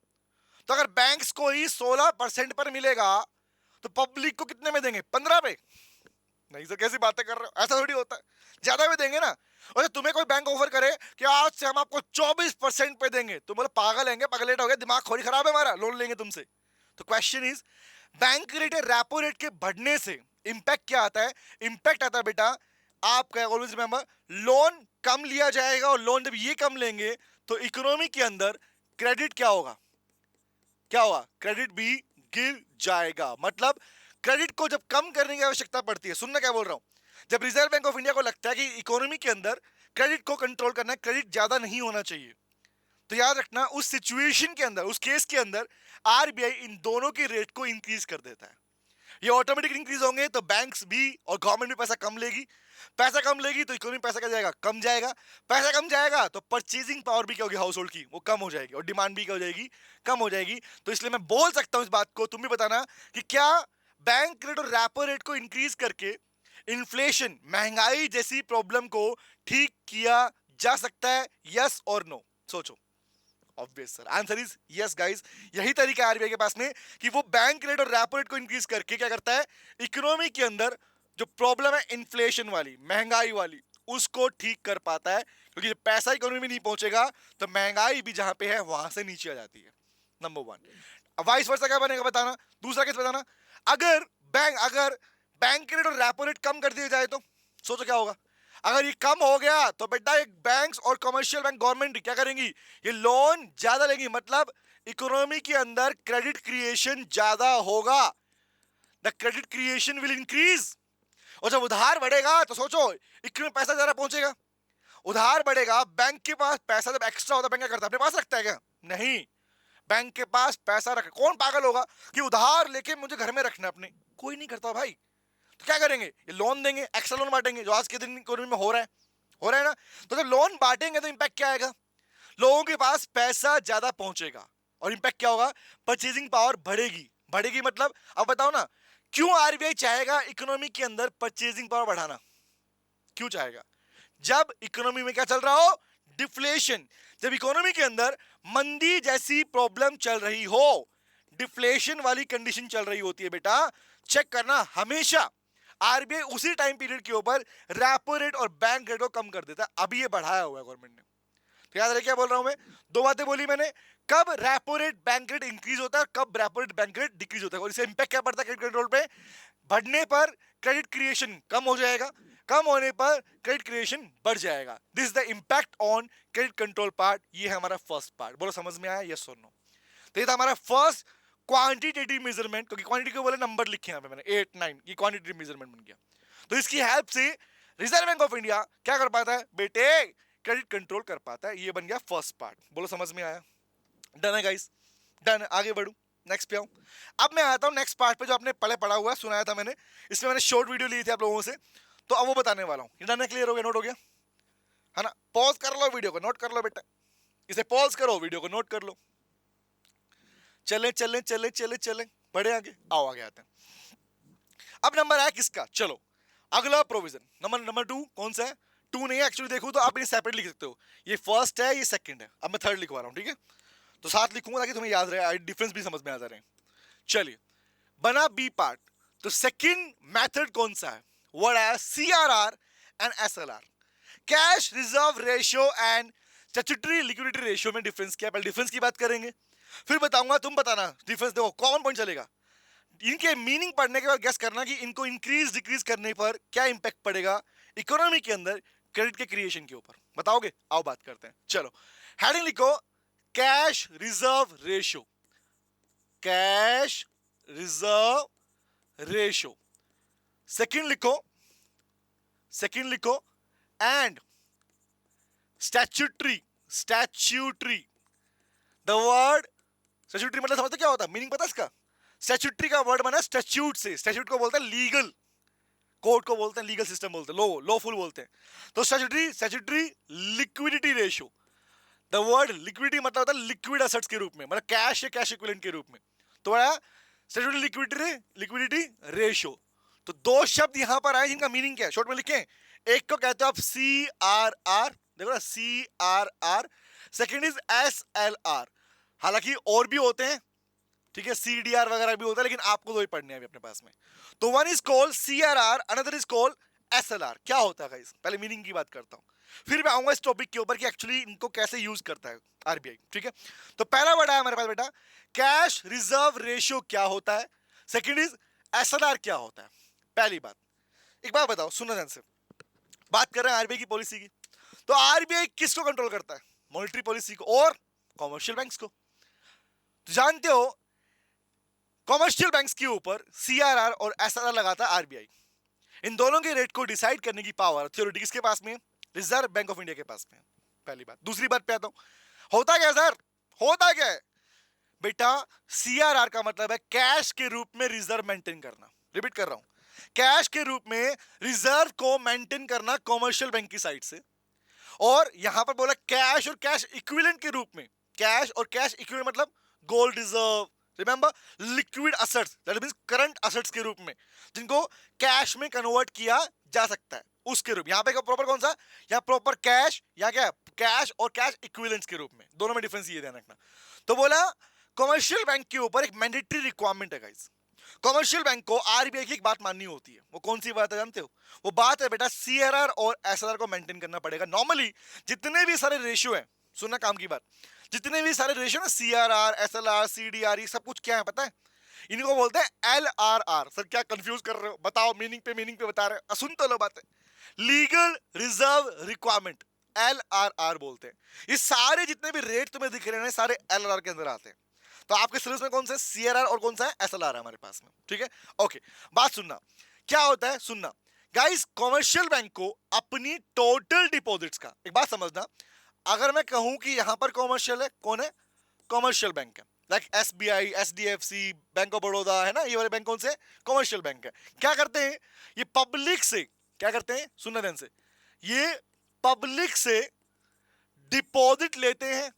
Speaker 1: तो अगर बैंक्स को ही 16% पर मिलेगा तो पब्लिक को कितने में देंगे, 15 पे? नहीं सर कैसी बातें कर रहे हो, ऐसा थोड़ी होता है, ज्यादा में देंगे ना। और तुम्हें कोई बैंक ऑफर करे कि आज से हम आपको 24% पे देंगे, तुम बोले पागल हैंगे, पगलेट हो गए, दिमाग खोरी खराब है हमारा, लोन लेंगे तुमसे। तो क्वेश्चन इज, बैंक रेट या रेपो रेट के बढ़ने से इंपैक्ट क्या आता है, इंपैक्ट आता है बेटा आपका, ऑलवेज रिमेंबर, लोन कम लिया जाएगा, और लोन जब ये कम लेंगे तो इकोनॉमी के अंदर क्रेडिट क्या होगा, क्या होगा, क्रेडिट भी गिर जाएगा। मतलब क्रेडिट को जब कम करने की आवश्यकता पड़ती है, सुनना क्या बोल रहा हूं, जब रिजर्व बैंक ऑफ इंडिया को लगता है कि इकोनॉमी के अंदर क्रेडिट को कंट्रोल करना है, क्रेडिट ज्यादा नहीं होना चाहिए, तो याद रखना उस सिचुएशन के अंदर, उस केस के अंदर आरबीआई इन दोनों के रेट को इंक्रीज कर देता है। ये ऑटोमेटिक इंक्रीज होंगे तो बैंक्स भी और गवर्नमेंट भी पैसा कम लेगी, पैसा कम लेगी तो इकोनॉमी पैसा क्या जाएगा, कम जाएगा, पैसा कम जाएगा तो परचेजिंग पावर भी क्या होगी हाउस होल्ड की, वो कम हो जाएगी, और डिमांड भी क्या हो जाएगी, कम हो जाएगी। तो इसलिए मैं बोल सकता हूं इस बात को, तुम भी बताना कि क्या बैंक रेट और रेपो रेट को इंक्रीज करके इन्फ्लेशन, महंगाई जैसी प्रॉब्लम को ठीक किया जा सकता है, यस और नो, सोचो। Obvious sir, answer is yes guys. यही तरीका है आरबीआई के पास में कि वो बैंक रेट और रेपो रेट को इंक्रीज करके क्या करता है, इकोनॉमी के अंदर जो प्रॉब्लम है इन्फ्लेशन वाली, महंगाई वाली, उसको ठीक कर पाता है। क्योंकि जब पैसा इकोनॉमी में नहीं पहुंचेगा तो महंगाई भी जहां पे है वहां से नीचे आ जाती है। Number one. वाइस वर्सा क्या बनेगा बताना, दूसरा केस बताना। अगर बैंक रेट और रेपो रेट कम कर दिया जाए तो सोचो क्या होगा। अगर ये कम हो गया तो बेटा एक बैंक्स और कमर्शियल बैंक गवर्नमेंट क्या करेंगी, ये लोन ज्यादा लेंगी, मतलब इकोनॉमी के अंदर क्रेडिट क्रिएशन ज्यादा होगा, the credit creation will increase. और जब उधार बढ़ेगा तो सोचो इकोनॉमी में पैसा ज्यादा पहुंचेगा, उधार बढ़ेगा, बैंक के पास पैसा जब एक्स्ट्रा होता है बैंक क्या करता है, अपने पास रखता है क्या? नहीं, बैंक के पास पैसा रख, कौन पागल होगा कि उधार लेके मुझे घर में रखना अपने, कोई नहीं करता भाई। तो क्या करेंगे, ये लोन देंगे, एक्स्ट्रा लोन बांटेंगे, जो आज के दिन इकोनॉमी में हो रहा है ना। तो जब लोन बांटेंगे तो इंपैक्ट क्या आएगा, लोगों के पास पैसा ज्यादा पहुंचेगा और इंपैक्ट क्या होगा, परचेजिंग पावर बढ़ेगी मतलब अब बताओ ना, क्यों आरबीआई चाहेगा इकोनॉमी के अंदर परचेजिंग पावर बढ़ाना, क्यों चाहेगा? जब इकोनॉमी में क्या चल रहा हो, डिफ्लेशन, जब इकोनॉमी के अंदर मंदी जैसी प्रॉब्लम चल रही हो, डिफ्लेशन वाली कंडीशन चल रही होती है बेटा, चेक करना हमेशा आरबीआई उसी टाइम पीरियड के ऊपर रेपो रेट और बैंक रेट को कम कर देता है। अभी ये बढ़ाया हुआ है गवर्नमेंट ने, तो याद रहे क्या बोल रहा हूं मैं, दो बातें बोली मैंने, कब repo rate bank rate increase होता है, कब repo rate bank rate decrease होता है, और इससे इंपैक्ट क्या पड़ता है क्रेडिट कंट्रोल पे, बढ़ने पर क्रेडिट क्रिएशन कम हो जाएगा, कम होने पर क्रेडिट क्रिएशन बढ़ जाएगा। This is the impact on credit control part. ये है हमारा फर्स्ट पार्ट, बोलो समझ में आया, यस और नो? तो ये था हमारा फर्स्ट क्वांटिटेटिव मेजरमेंट, क्योंकि क्वांटिटी को बोले नंबर लिखे यहाँ पे मैंने 8 9, ये क्वांटिटेटिव मेजरमेंट बन गया। तो इसकी हेल्प से रिजर्व बैंक ऑफ इंडिया क्या कर पाता है बेटे, क्रेडिट कंट्रोल कर पाता है। ये बन गया फर्स्ट पार्ट, बोलो समझ में आया? डन है गाइस, डन है। आगे बढ़ू, नेक्स्ट पे आऊं। अब मैं आता हूं नेक्स्ट पार्ट पे, जो आपने पहले पढ़ा हुआ है, सुनाया था मैंने, इसमें मैंने शॉर्ट वीडियो ली थी आप लोगों से, तो अब वो बताने वाला हूं। डन है, क्लियर हो गया, नोट हो गया है ना? पॉज कर लो, वीडियो को नोट कर लो बेटा, इसे पॉज करो, वीडियो को नोट कर लो। चले चले चले चले चले बढ़े आगे, आओ आगे आते हैं। अब नंबर है किसका, चलो अगला प्रोविजन नंबर 2 कौन सा है? 2 नहीं है एक्चुअली, देखो तो आप इन्हें सेपरेट लिख सकते हो, ये फर्स्ट है, ये सेकंड है। अब मैं थर्ड लिखवा रहा हूं, ठीक है? तो साथ लिखूंगा ताकि तुम्हें याद रहे, डिफरेंस भी समझ में आ जा रहे हैं। चलिए, बना बी पार्ट, तो सेकंड मेथड कौन सा है? व्हाट है? CRR and SLR, cash reserve ratio and statutory liquidity ratio में डिफरेंस क्या है? पहले डिफरेंस की बात करेंगे, फिर बताऊंगा, तुम बताना डिफरेंस। देखो कौन पॉइंट चलेगा, इनके मीनिंग पढ़ने के बाद गेस करना कि इनको इंक्रीज डिक्रीज करने पर क्या इंपैक्ट पड़ेगा इकोनॉमी के अंदर क्रेडिट के क्रिएशन के ऊपर, बताओगे? आओ बात करते हैं। चलो हेडिंग लिखो, cash reserve ratio, cash reserve ratio. Second लिखो and statutory, the word statutory मतलब समझते क्या होता है, मीनिंग पता है इसका? स्टैट्यूटरी का वर्ड बना स्टैट्यूट से, स्टैट्यूट को बोलते हैं लीगल, कोर्ट को बोलते हैं लीगल सिस्टम बोलते हैं, लॉफुल बोलते हैं। तो statutory liquidity ratio, the word liquidity मतलब होता है लिक्विड एसेट्स के रूप में, मतलब कैश या कैश इक्विवेलेंट के रूप में। तो स्टैट्यूटरी लिक्विडिटी रेशियो। तो दो शब्द यहां पर आए जिनका मीनिंग क्या है, शॉर्ट में लिखें। एक को कहते हो आप CRR, देखो ना CRR, सेकंड इज SLR। हालांकि और भी होते हैं, ठीक है, CDR वगैरह भी होता है, लेकिन आपको दो ही पढ़ने हैं अभी अपने पास में। तो one is called CRR, another is called SLR। क्या होता है गाइस, पहले मीनिंग की बात करता हूं, फिर मैं आऊंगा इस टॉपिक के ऊपर कि एक्चुअली इनको कैसे यूज करता है आरबीआई, ठीक है? तो पहला वर्ड है हमारे पास बेटा, कैश रिजर्व रेशियो क्या होता है, सेकंड इज SLR क्या होता है। पहली बात, एक बात बताओ, सुनो ध्यान से, बात कर रहे हैं आरबीआई की पॉलिसी की। तो आरबीआई किसको कंट्रोल करता है? मॉनेटरी पॉलिसी को और कॉमर्शियल बैंक्स को। तो जानते हो कॉमर्शियल बैंक्स के ऊपर CRR और SLR लगाता है आरबीआई। इन दोनों के रेट को डिसाइड करने की पावर थ्योरेटिक किसके पास में? रिजर्व बैंक ऑफ इंडिया के पास में। पहली बात। दूसरी बात पे आता हूं, होता क्या सर, होता क्या है बेटा? CRR का मतलब है कैश के रूप में रिजर्व मेंटेन करना। रिपीट कर रहा हूं, कैश के रूप में रिजर्व को मेंटेन करना कॉमर्शियल बैंक की साइड से, और यहां पर बोला कैश और कैश इक्विवेलेंट के रूप में। कैश और कैश इक्विवेलेंट मतलब gold reserve, remember, liquid assets, that means current assets के रूप में, जिनको कैश में कन्वर्ट किया जा सकता है, उसके रूप। यहां पे प्रॉपर कौन सा, या प्रॉपर कैश, या क्या कैश और कैश इक्विवेलेंट्स के रूप में, दोनों में डिफरेंस ये ध्यान रखना। तो बोला कमर्शियल बैंक के ऊपर एक मैंडेटरी रिक्वायरमेंट है गाइस, कमर्शियल बैंक को आरबीआई की एक बात माननी होती है। वो कौन सी बात है जानते हो? वो बात है बेटा सीआरआर और एसएलआर को मेंटेन करना पड़ेगा। नॉर्मली जितने भी सारे रेशियो हैं, सुनना काम की बात, जितने भी सारे रेशियो ना सीआरआर, एसएलआर, सीडीआर, ये सब कुछ क्या है पता है? इनको बोलते हैं एलआरआर। सर क्या कंफ्यूज कर रहे हो? बताओ, मीनिंग पे बता रहे हो, सुन तो लो बातें। लीगल रिजर्व रिक्वायरमेंट, एलआरआर बोलते हैं। ये सारे जितने भी रेट तुम्हें दिख रहे हैं सारे एलआरआर के अंदर आते हैं। तो आपके सिलेबस में कौन सा सीआरआर और कौन सा है एसएलआर है हमारे पास में, ठीक है? ओके, बात सुनना क्या होता है, सुनना गाइस। कमर्शियल बैंक को अपनी टोटल डिपॉजिट्स का, एक बात समझना, अगर मैं कहूं कि यहां पर कमर्शियल है, कौन है? कमर्शियल बैंक है, like SBI, HDFC, bank of Baroda, है ना, ये वाले बैंक कौन से? कमर्शियल बैंक है। क्या करते हैं ये? पब्लिक से क्या करते हैं? सुनना ध्यान से, ये पब्लिक से डिपॉजिट लेते हैं,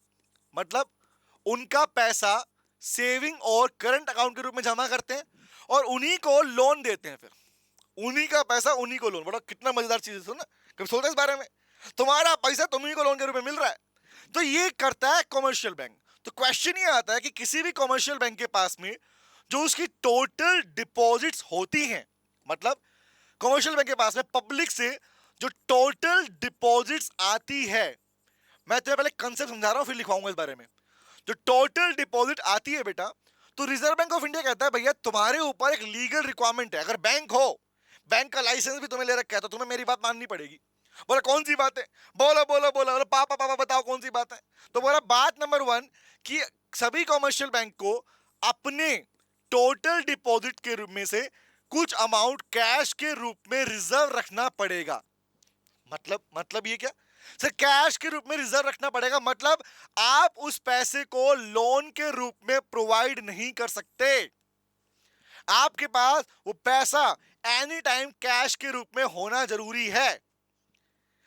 Speaker 1: मतलब उनका पैसा सेविंग और करंट अकाउंट के रूप में जमा करते हैं और उन्हीं को लोन देते हैं। फिर उन्हीं का पैसा उन्हीं को लोन, बड़ा कितना मजेदार चीज है, सुनना कभी सोचते इस बारे में? तुम्हारा पैसा तुम्हीं को लोन के रूप में मिल रहा है, तो ये करता है कमर्शियल बैंक। तो क्वेश्चन ये आता है कि किसी भी कमर्शियल बैंक के पास में जो उसकी टोटल डिपॉजिट्स होती हैं, मतलब कमर्शियल बैंक के पास में पब्लिक से जो टोटल डिपॉजिट्स आती है, मैं तुम्हें पहले कंसेप्ट समझा रहा हूं फिर लिखवाऊंगा इस बारे में। जो टोटल डिपॉजिट आती है बेटा, तो रिजर्व बैंक ऑफ इंडिया कहता है भैया तुम्हारे ऊपर एक लीगल रिक्वायरमेंट है। अगर बैंक हो, बैंक का लाइसेंस भी तुम्हें ले रखा है, तो तुम्हें मेरी बात माननी पड़ेगी। बोला कौन सी बात है? बोलो बोलो बोलो बोलो, पापा पापा बताओ कौन सी बात है? तो बोला बात नंबर 1 कि सभी कमर्शियल बैंक को अपने टोटल डिपॉजिट के रूप में से कुछ अमाउंट कैश के रूप में रिजर्व रखना पड़ेगा। मतलब ये क्या सर? कैश के रूप में रिजर्व रखना पड़ेगा, मतलब आप उस पैसे को लोन के रूप में प्रोवाइड नहीं कर सकते। आपके पास वो पैसा एनी टाइम कैश के रूप में होना जरूरी है,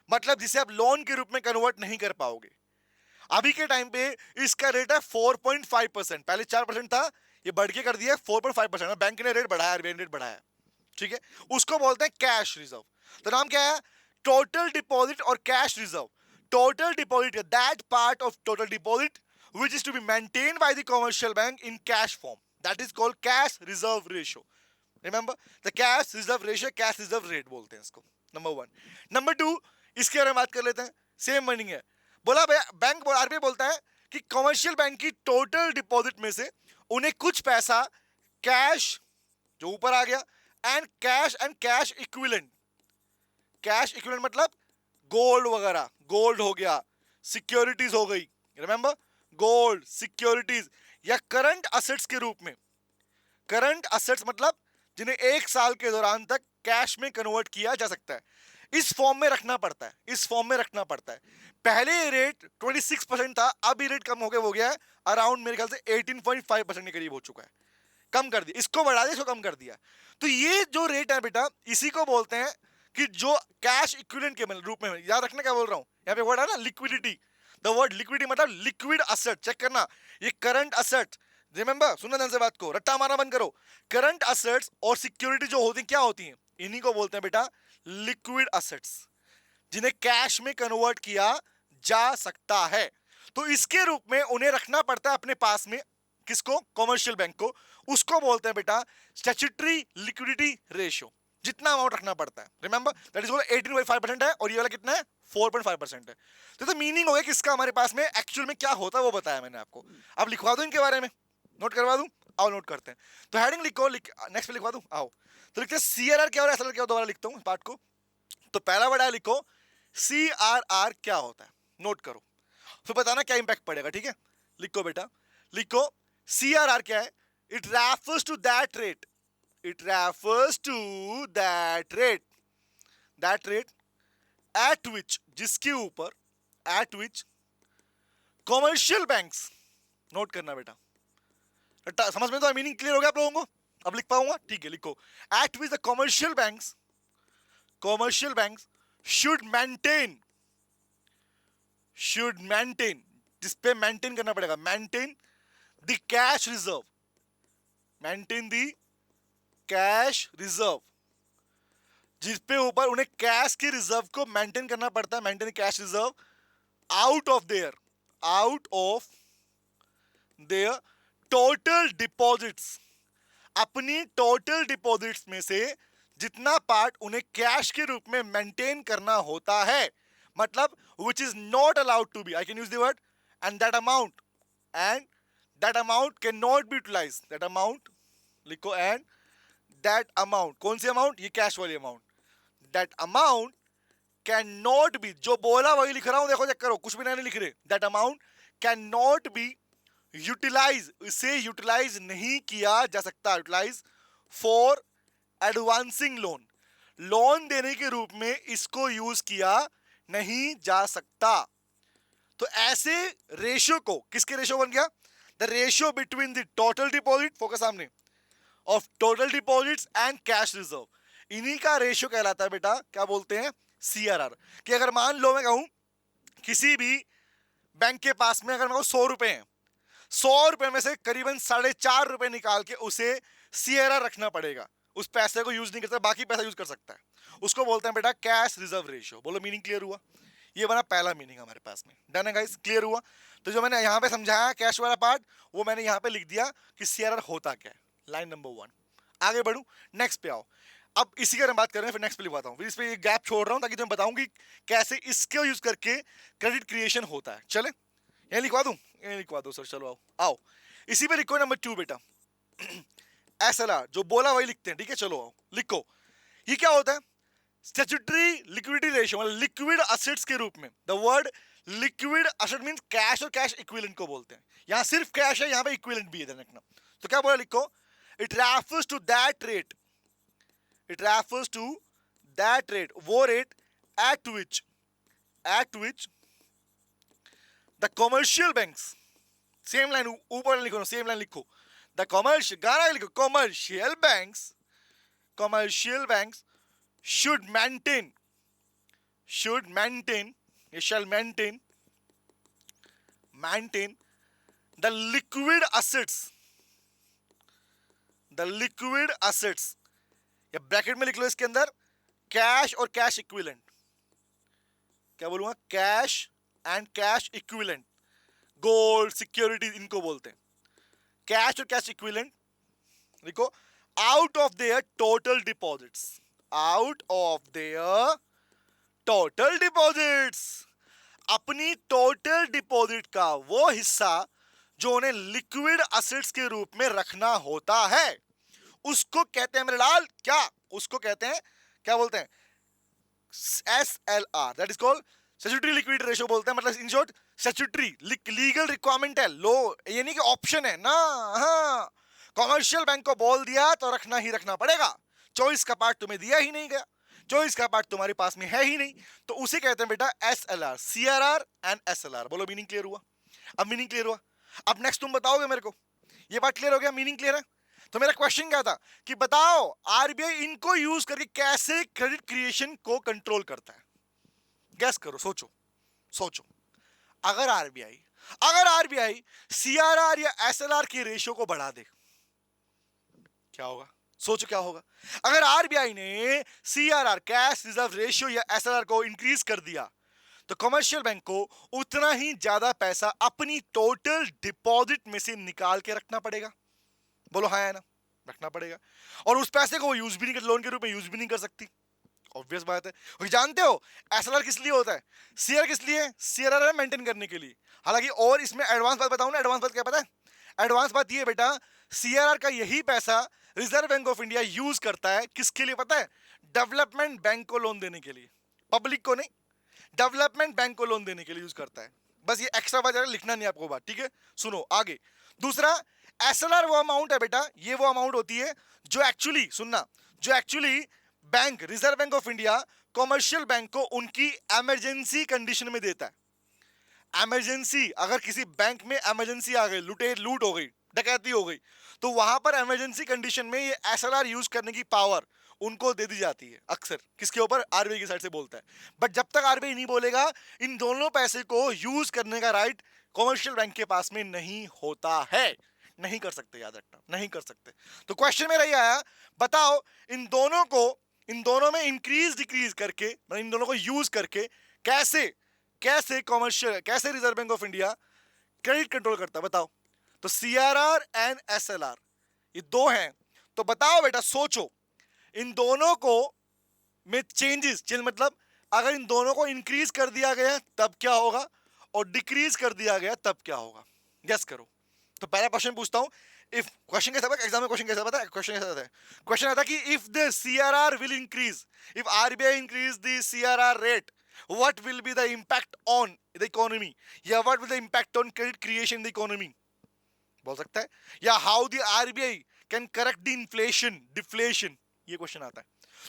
Speaker 1: मतलब जिसे आप लोन के रूप में कन्वर्ट नहीं कर पाओगे। अभी के टाइम पे इसका रेट है 4.5%, पहले 4% था, ये बढ़ के कर दिया 4.5%। बैंक ने रेट बढ़ाया, आरबीआई ने रेट बढ़ाया, ठीक है? उसको बोलते हैं कैश रिजर्व। तो नाम क्या है? टोटल डिपॉजिट और cash reserve. Total deposit, that part of total deposit which is to be maintained by the commercial bank in cash form, that is called cash reserve ratio. Remember the cash reserve ratio, cash reserve rate बोलते हैं इसको, number 1। Number 2, इसके बारे में बात कर लेते हैं, सेम मीनिंग है। बोला बैंक, आरबीआई बोलता है कि कमर्शियल बैंक की टोटल डिपॉजिट में से उन्हें कुछ पैसा कैश जो ऊपर आ गया and cash equivalent. Cash equivalent मतलब गोल्ड वगैरह, गोल्ड हो गया, सिक्योरिटीज हो गई, रिमेंबर गोल्ड, सिक्योरिटीज, या करंट असेट्स के रूप में। करंट असेट्स मतलब जिन्हें 1 साल के दौरान तक कैश में कन्वर्ट किया जा सकता है, इस फॉर्म में रखना पड़ता है, इस फॉर्म में रखना पड़ता है। पहले रेट 26% था, अब ये रेट कम हो गया है, अराउंड मेरे ख्याल से 18.5% के करीब हो चुका है, कम कर दिया, इसको बढ़ा दिया, इसको कम कर दिया। तो ये जो रेट है बेटा, इसी को बोलते हैं कि जो कैश इक्विवेलेंट के रूप में, याद रखना क्या बोल रहा हूं, यहाँ पे वर्ड है ना लिक्विडिटी। द वर्ड लिक्विडिटी मतलब लिक्विड असेट, चेक करना, ये करंट असेट, रिमेंबर, सुनना ध्यान से बात को, रट्टा मारना बंद करो। करंट असेट्स और सिक्योरिटी जो होती हैं, क्या होती हैं? इन्हीं को बोलते हैं बेटा लिक्विड असेट्स, जिन्हें कैश में कन्वर्ट किया जा सकता है। तो इसके रूप में उन्हें रखना पड़ता है अपने पास में, किसको? कमर्शियल बैंक को। उसको बोलते हैं बेटा स्टैट्यूटरी लिक्विडिटी रेशियो, जितना अमाउंट रखना पड़ता है। रिमेंबर दैट इज 18.5% है और ये वाला कितना है? 4.5% है। तो मीनिंग हो गया किसका हमारे पास में एक्चुअल में क्या होता है वो बताया मैंने आपको। अब लिखवा दूं इनके बारे में, नोट करवा दूं, आओ नोट करते हैं। तो हेडिंग लिखो, नेक्स्ट पे लिखवा दूं, आओ। तो लिखते हैं सीआरआर क्या और एसएलआर क्या, दोबारा लिखता हूं पार्ट को। तो पहला वर्ड है, लिखो सीआरआर क्या होता है, नोट करो, फिर बताना क्या इंपैक्ट पड़ेगा, ठीक है? लिखो बेटा, लिखो सीआरआर क्या है? It refers to that rate, it refers to that rate at which, जिसके ऊपर, at which commercial banks, note करना बेटा, समझ में तो मीनिंग क्लियर हो गया आप लोगों को? अब लिख पाऊंगा, ठीक है? लिखो at which the commercial banks should maintain, जिसपे मेंटेन करना पड़ेगा, maintain the cash reserve, maintain the cash reserve, जिस पे ऊपर उन्हें कैश के रिजर्व को मेंटेन करना पड़ता है, maintain cash reserve out of their total deposits, अपनी टोटल डिपॉजिट्स में से जितना पार्ट उन्हें कैश के रूप में मेंटेन करना होता है, मतलब which is not allowed to be, I can use the word and that amount can not be utilize, that amount लिखो, एंड दैट अमाउंट, कौन सी अमाउंट, ये कैश वाली amount, that amount can not be, जो बोला वही लिख रहा हूं, देखो चेक करो, कुछ भी नहीं लिख रहे, that amount can not be utilize, इसे यूटिलाइज नहीं किया जा सकता, utilize for advancing loan, loan देने के रूप में इसको यूज किया नहीं जा सकता। तो ऐसे रेशियो को, किसके रेशियो बन गया, the ratio between the total deposit, focus सामने, of total deposits and cash reserve, इन्हीं का रेशियो कहलाता है बेटा, क्या बोलते हैं, सीआरआर। कि अगर मान लो मैं कहूं किसी भी बैंक के पास में अगर मेरे को 100 रुपए हैं, 100 रुपए में से करीबन 4.5 रुपए निकाल के उसे सीआरआर रखना पड़ेगा, उस पैसे को यूज नहीं करता, बाकी पैसा यूज कर सकता है, उसको बोलते हैं बेटा कैश रिजर्व रेशियो। बोलो मीनिंग क्लियर हुआ, ये बना पहला मीनिंग हमारे पास में, डन है गाइस, क्लियर हुआ। तो जो मैंने यहां पे समझाया कैश वाला पार्ट, वो मैंने यहां पे लिख दिया कि सीआरआर होता क्या है, लाइन नंबर 1। आगे बढ़ू, नेक्स्ट पे आओ, अब इसी का बात कर रहे हैं, फिर नेक्स्ट पे लिखवाता हूं, फिर इस पे ये गैप छोड़ रहा हूं ताकि तुम्हें बताऊं कि कैसे इसको यूज करके क्रेडिट क्रिएशन होता है। चले यही लिखवा दूं, यही लिखवा दो सर, चलो आओ आओ, इसी पे लिखो नंबर 2 बेटा, एसएलआर, जो बोला वही लिखते हैं, ठीक है, चलो आओ लिखो, ये क्या होता है, स्टैट्यूटरी लिक्विडिटी रेशियो, मतलब लिक्विड असेट्स के रूप में, the word liquid asset means cash और कैश इक्विवेलेंट को बोलते हैं, यहां सिर्फ कैश है, यहां पे इक्विवेलेंट भी है, ध्यान रखना। तो क्या बोला, लिखो, it refers to that rate, it refers to that rate, वो rate at which the commercial banks, same line ऊपर लिखो, सेम लाइन लिखो, the commercial, गाना लिखो, commercial banks should maintain, it shall maintain the liquid assets, या bracket में लिख लो इसके अंदर कैश और कैश इक्विवेलेंट, क्या बोलूंगा, cash and cash equivalent, gold security इनको बोलते हैं, कैश और कैश इक्विवेलेंट लिखो, out of their total deposits, अपनी टोटल डिपॉजिट का वो हिस्सा जो उन्हें लिक्विड असेट्स के रूप में रखना होता है, उसको कहते हैं मेरे लाल, क्या उसको कहते हैं, क्या बोलते हैं, SLR, that is called statutory liquidity ratio बोलते हैं, मतलब in short statutory legal requirement है, लो ये नहीं कि ऑप्शन है ना, हाँ कॉमर्शियल बैंक को बोल दिया तो रखना ही रखना पड़ेगा, चॉइस का पार्ट तुम्हें दिया ही नहीं गया, चॉइस का पार्ट तुम्हारे पास में है ही नहीं, तो उसे कहते हैं बेटा SLR, CRR एंड SLR। बोलो मीनिंग क्लियर हुआ, अब मीनिंग क्लियर हुआ, अब नेक्स्ट तुम बताओगे मेरे को, ये बात क्लियर हो गया, मीनिंग क्लियर है। तो मेरा क्वेश्चन क्या था कि बताओ आरबीआई इनको यूज करके कैसे क्रेडिट क्रिएशन को कंट्रोल करता है, गैस करो, सोचो, अगर आरबीआई सीआरआर या एसएलआर के रेशियो को बढ़ा दे, क्या होगा, सोचो क्या होगा, अगर आरबीआई ने सीआरआर कैश रिजर्व रेशियो या एसएलआर को इंक्रीज कर दिया, तो कमर्शियल बैंक को उतना ही ज्यादा पैसा अपनी टोटल डिपॉजिट में से निकाल के रखना पड़ेगा। बोलो हाँ है ना, रखना पड़ेगा, और उस पैसे को वो यूज भी नहीं कर, लोन के रूप में यूज भी नहीं कर सकती, ऑब्वियस बात है। और जानते हो एसएलआर किस लिए होता है, सीआर किस लिए, सीआरआर है मेंटेन करने के लिए। हालांकि और इसमें एडवांस बात बताऊं ना, एडवांस बात क्या पता है, एडवांस बात ये बेटा, सीआरआर का यही पैसा reserve bank of India use करता है किसके लिए पता है, डेवलपमेंट बैंक को लोन देने के लिए, पब्लिक को नहीं, डेवलपमेंट बैंक को लोन देने के लिए यूज करता है। बस ये एक्स्ट्रा बात लिखना नहीं आपको बात, ठीक है, सुनो आगे। दूसरा, एसएलआर वो अमाउंट है बेटा, ये वो अमाउंट होती है जो एक्चुअली, सुनना, जो actually bank, reserve bank of India commercial bank को उनकी इमरजेंसी कंडीशन में देता है। इमरजेंसी, अगर किसी बैंक में इमरजेंसी आ गई, लूट हो गई, डकैती हो गई, तो वहां पर इमरजेंसी कंडीशन में ये एसएलआर यूज करने की पावर उनको दे दी जाती है, अक्सर किसके ऊपर, आरबीआई की साइड से बोलता है। बट जब तक आरबीआई नहीं बोलेगा, इन दोनों पैसे को यूज करने का राइट कॉमर्शियल बैंक के पास में नहीं होता है, नहीं कर सकते, याद रखना, नहीं कर सकते। तो क्वेश्चन मेरा ये आया, बताओ इन दोनों में इंक्रीज डिक्रीज करके, मतलब इन दोनों को यूज करके कैसे कैसे reserve bank of India credit control करता है बताओ। तो सीआरआर एंड एसएलआर ये दो हैं, तो बताओ बेटा, सोचो इन दोनों को में चेंज मतलब अगर इन दोनों को इंक्रीज कर दिया गया तब क्या होगा और डिक्रीज कर दिया गया तब क्या होगा, गेस करो। तो पहला क्वेश्चन पूछता हूं, इफ क्वेश्चन कैसा है एग्जाम में, क्वेश्चन कैसा पता है, क्वेश्चन आता है कि if the CRR will increase, if RBI increase the CRR rate, what will be the impact on the economy, या what will the impact on credit creation in the economy बोल सकता है, या how the RBI can correct the inflation deflation, ये question आता है।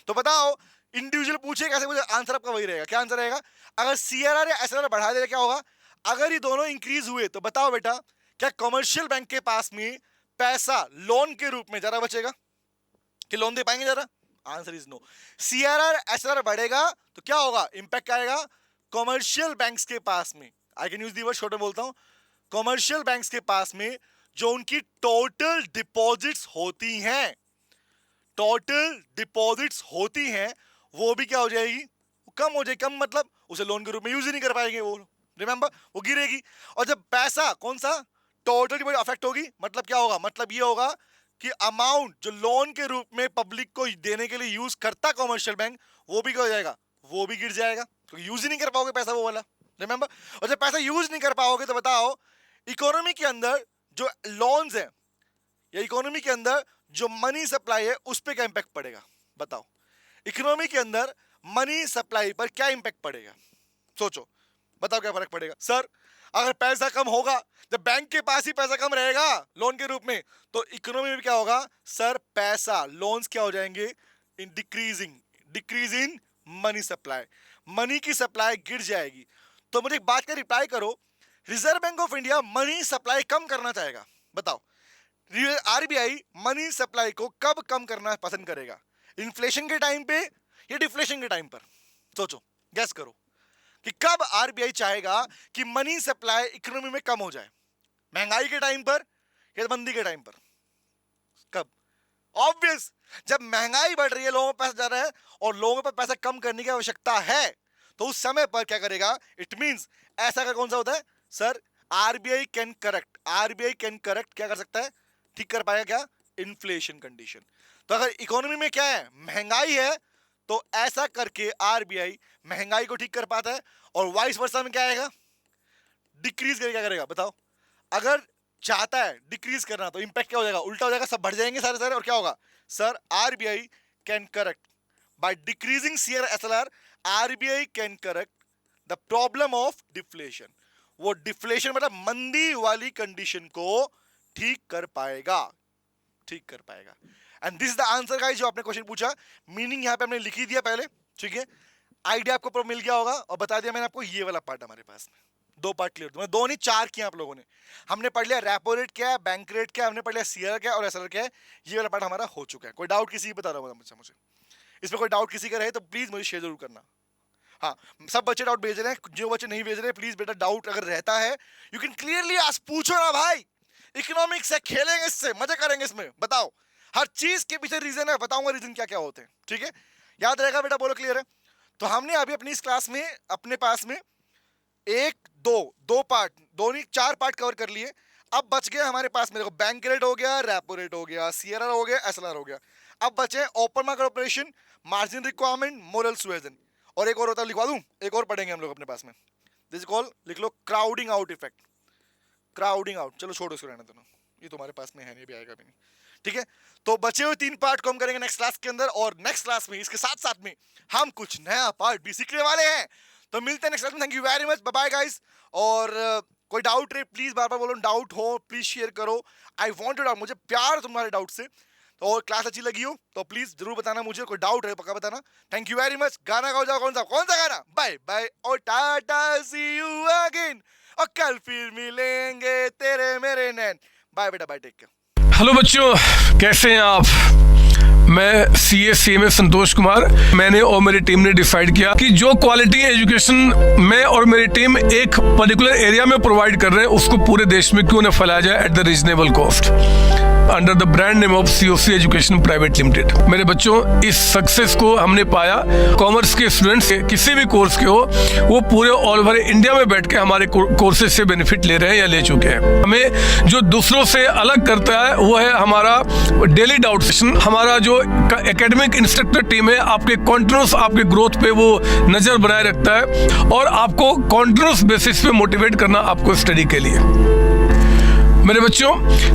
Speaker 1: तो बताओ इंडिविजुअल पूछे कैसे, मुझे आंसर आपका वही रहेगा। क्या आंसर रहेगा? अगर सीआरआर या एसएलआर बढ़ा दे क्या होगा? अगर ये दोनों इंक्रीज हुए तो बताओ बेटा, क्या कमर्शियल बैंक के पास में पैसा लोन के रूप में ज्यादा बचेगा कि लोन दे पाएंगे ज्यादा? Answer is no. CRR SLR बढ़ेगा तो क्या होगा, इंपैक्ट क्या आएगा कमर्शियल बैंक्स के पास में। आई कैन यूज दी वर्ड, छोटा बोलता हूं, कमर्शियल बैंक्स के पास में जो उनकी टोटल डिपॉजिट्स होती हैं, टोटल डिपॉजिट्स होती हैं, वो भी क्या हो जाएगी, कम हो जाएगी। कम मतलब उसे लोन के रूप में यूज ही नहीं कर पाएंगे वो, रिमेंबर, वो गिरेगी। और जब पैसा कौन सा टोटल डिपॉजिट अफेक्ट होगी, मतलब क्या होगा, मतलब ये होगा कि अमाउंट जो लोन के रूप में पब्लिक को देने के लिए यूज करता कमर्शियल बैंक, वो भी क्या हो जाएगा, वो भी गिर जाएगा, तो यूज ही नहीं कर पाओगे पैसा वो वाला, रिमेंबर। और जब पैसा यूज नहीं कर पाओगे तो बताओ इकोनॉमी के अंदर जो लोन्स है या इकोनॉमी के अंदर जो मनी सप्लाई है उस पर क्या इंपैक्ट पड़ेगा, बताओ। इकोनॉमी के अंदर मनी सप्लाई पर क्या इंपैक्ट पड़ेगा, सोचो, बताओ क्या फर्क पड़ेगा। सर अगर पैसा कम होगा, जब बैंक के पास ही पैसा कम रहेगा लोन के रूप में, तो इकोनॉमी में क्या होगा सर, पैसा लोन्स क्या हो जाएंगे, in decrease in money supply, money की सप्लाई गिर जाएगी। तो मुझे एक बात का रिप्लाई करो, reserve bank of India money supply कम करना चाहेगा, बताओ आरबीआई मनी सप्लाई को कब कम करना पसंद करेगा, इन्फ्लेशन के टाइम पे या डिफ्लेशन के टाइम पर? सोचो, गैस करो कि कब आरबीआई चाहेगा कि मनी सप्लाई इकोनॉमी में कम हो जाए, महंगाई के टाइम पर या मंदी के टाइम पर? कब? ऑब्वियस, जब महंगाई बढ़ रही है, लोगों में पैसा जा रहा है और लोगों पर पैसा कम करने की आवश्यकता है, तो उस समय पर क्या करेगा, इट मींस ऐसा का कौन सा होता है सर, आरबीआई कैन करेक्ट, क्या कर सकता है, ठीक कर पाएगा क्या, इन्फ्लेशन कंडीशन। तो अगर इकोनॉमी में क्या है, महंगाई है, तो ऐसा करके आरबीआई महंगाई को ठीक कर पाता है। और वाइस वर्सा में क्या आएगा, डिक्रीज करके क्या करेगा, बताओ। अगर चाहता है डिक्रीज करना तो इंपैक्ट क्या हो जाएगा, उल्टा हो जाएगा, सब बढ़ जाएंगे सारे, और क्या होगा sir, RBI can correct by decreasing CRR SLR, RBI can correct the problem of deflation. वो डिफ्लेशन मतलब मंदी वाली कंडीशन को ठीक कर पाएगा। And this is the answer guys, जो आपने क्वेश्चन पूछा, मीनिंग यहां पे हमने लिख ही दिया पहले, ठीक है, आइडिया आपको मिल गया होगा। और बता दिया मैंने आपको ये वाला पार्ट हमारे पास में, दो पार्ट क्लियर, मैं दो नहीं 4 किया आप लोगों ने। हमने पढ़ लिया रेपो रेट क्या है, बैंक रेट क्या है, हमने पढ़ लिया सीआरआर क्या है और एसएलआर क्या है, ये वाला पार्ट हमारा हो चुका है। कोई डाउट किसी बता रहा हूँ मुझे, इसमें कोई डाउट किसी का रहे तो प्लीज मुझे शेयर जरूर करना। हाँ, सब बच्चे डाउट भेज रहे हैं, जो बच्चे नहीं भेज रहे प्लीज बेटा, डाउट अगर रहता है यू कैन क्लियरली आस्क, पूछो ना भाई, इकोनॉमिक्स है, खेलेंगे इससे, मजे करेंगे इसमें, बताओ। हर चीज के पीछे रीजन है, बताऊंगा रीजन क्या क्या होते हैं, ठीक है, याद रहेगा बेटा, बोलो क्लियर है। तो हमने अभी अपनी इस क्लास में अपने पास में 4 पार्ट कवर कर लिए। अब बच गए हमारे पास में, देखो, बैंक रेट हो गया, रेपो रेट हो गया, सीआरआर हो गया, एसएलआर हो गया। अब बचे open market operation, margin requirement, moral suasion, और एक और होता है, लिखवा दूं, एक और पढ़ेंगे हम लोग अपने पास में, दिस कॉल, लिख लो crowding out effect, crowding out. चलो छोड़ो इसको, रहने दो, ये तुम्हारे पास में है नहीं, भी आएगा भी नहीं, ठीक है। तो बचे हुए 3 पार्ट को हम करेंगे नेक्स्ट क्लास के अंदर, और नेक्स्ट क्लास में इसके साथ साथ में हम कुछ नया पार्ट भी सीखने वाले हैं। तो मिलते हैं नेक्स्ट क्लास में, thank you very much, bye bye guys. और कोई डाउट रहे प्लीज, बार बार बोलो, डाउट हो प्लीज शेयर करो, आई वांट टू डाउट, मुझे प्यार तुम्हारे डाउट से। तो और क्लास अच्छी लगी हो तो प्लीज जरूर बताना मुझे, कोई डाउट है पक्का बताना। Thank you very much. गाना गाओ जाओ, कौन सा गाना, बाय बाय और टाटा, सी यू अगेन, और कल फिर मिलेंगे तेरे मेरे नैन, बाय बेटा, बाय, टेक केयर।
Speaker 2: हेलो बच्चों, कैसे हैं आप? मैं CA संतोष कुमार। मैंने और मेरी टीम ने डिसाइड किया कि जो क्वालिटी एजुकेशन मैं और मेरी टीम एक पर्टिकुलर एरिया में प्रोवाइड कर रहे हैं, उसको पूरे देश में क्यों न फैलाया जाए at the reasonable cost. Under the brand name of COC education private limited. मेरे बच्चों, इस सक्सेस को हमने पाया कॉमर्स के स्टूडेंट्स किसी भी कोर्स के हो, वो पूरे ऑल ओवर इंडिया में बैठ के हमारे कोर्सेज से बेनिफिट ले रहे हैं या ले चुके हैं। हमें जो दूसरों से अलग करता है वो है हमारा डेली डाउट सेशन। हमारा जो एकेडमिक इंस्ट्रक्टर टीम है आपके कॉन्टिन्यूस आपके ग्रोथ पे वो नजर बनाए रखता है और आपको कॉन्टिन्यूस बेसिस पे मोटिवेट करना आपको स्टडी के लिए। मेरे बच्चों,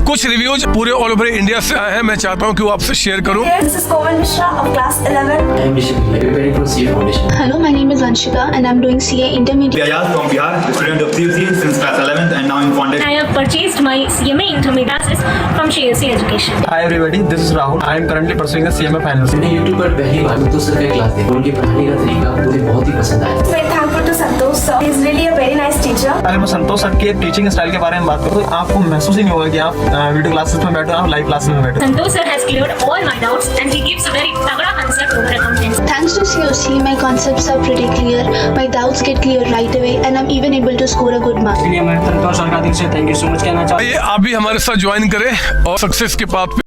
Speaker 2: कुछ रिव्यूज पूरे ऑल ओवर इंडिया से आए हैं, मैं चाहता हूं कि वो आपसे शेयर करूं।
Speaker 3: This is Komal Mishra of class 11.
Speaker 4: I am Rishi, preparing for CA Foundation.
Speaker 5: Hello, my name is Anshika and I'm doing CA Intermediate.
Speaker 6: Ayaz from Bihar, a student of CUC since class 11th and now in Foundation.
Speaker 7: I have purchased my CMA Intermediate from CSC Education.
Speaker 8: Hi everybody, this is Rahul. I am currently pursuing the CMA finals.
Speaker 4: मैंने YouTube पर पहली बार संतोष sir का class देखा, उनके पढ़ाने का तरीका मुझे बहुत ही पसंद आया।
Speaker 3: Very thankful to Santosh sir. He is really a very nice teacher.
Speaker 8: अगर मैं संतोष सर के टीचिंग स्टाइल के बारे में बात करूँ तो आपको महसूस ही नहीं होगा कि आप वीडियो क्लासेस में बैठो, आप लाइव क्लासेस में बैठो।
Speaker 7: Santosh sir has cleared all my doubts and he gives a very तगड़ा concept over accountancy.
Speaker 5: Thanks to COC, my concepts are pretty clear, my doubts get clear right away and I'm even able to score a good mark.
Speaker 8: इसलिए मैं संतोष sir का दिल से thank you so much कहना चाहता हूँ।
Speaker 2: आइए आप भी हमारे साथ ज्वाइन करें और सक्सेस के पाथ पे